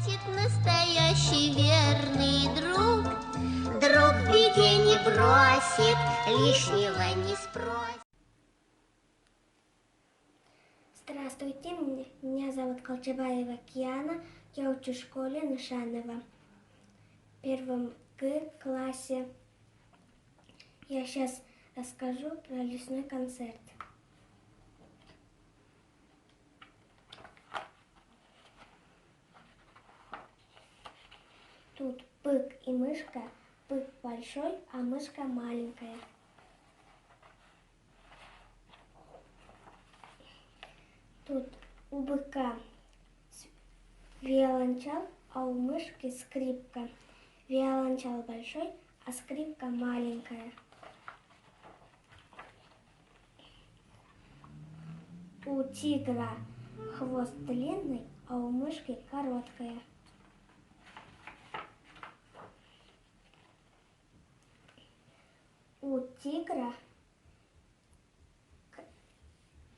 встретит настоящий верный друг. Друг в беде не бросит, лишнего не спросит. Здравствуйте, меня зовут Колчебаева Киана, я учусь в школе Нышанова, в первом классе. Я сейчас расскажу про лесной концерт. Тут бык и мышка, бык большой, а мышка маленькая. Тут у быка виолончел, а у мышки скрипка. Виолончел большой, а скрипка маленькая. У тигра хвост длинный, а у мышки короткая. У тигра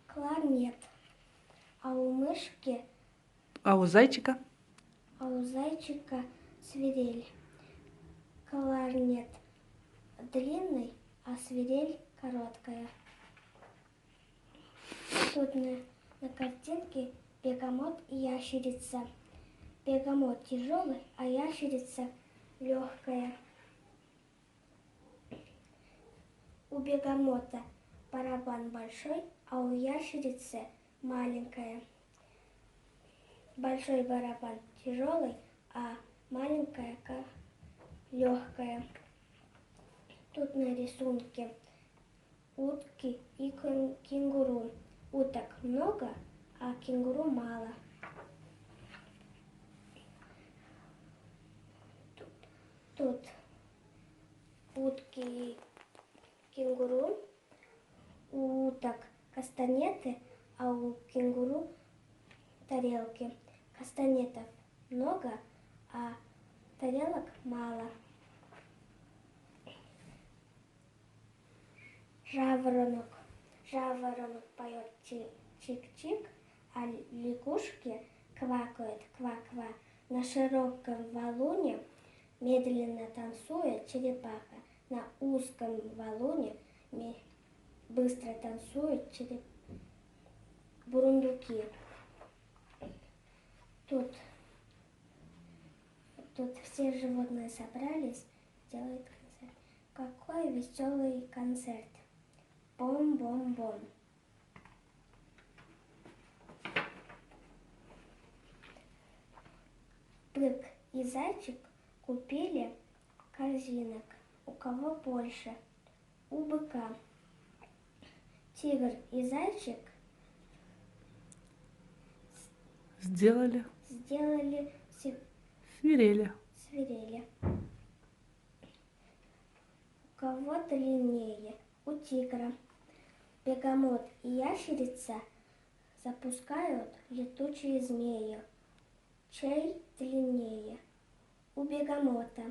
кларнет, а у мышки... А у зайчика? А у зайчика свирель. Кларнет длинный, а свирель короткая. Тут на картинке бегемот и ящерица. Бегемот тяжелый, а ящерица легкая. У бегемота барабан большой, а у ящерицы маленькая. Большой барабан тяжелый, а маленькая легкая. Тут на рисунке утки и кенгуру. Уток много, а кенгуру мало. Тут утки и кенгуру. У уток кастанеты, а у кенгуру тарелки. Кастанетов много, а тарелок мало. Жаворонок. Жаворонок поет чик-чик, а лягушки квакают ква-ква. На широком валуне медленно танцует черепаха. На узком валуне быстро танцуют бурундуки. Тут все животные собрались, делают концерт. Какой веселый концерт! Бом-бом-бом. Бык и зайчик купили корзинок. У кого больше? У быка. Тигр и зайчик Сделали свирели. У кого длиннее? У тигра. Бегемот и ящерица запускают летучие змеи. Чей длиннее? У бегемота.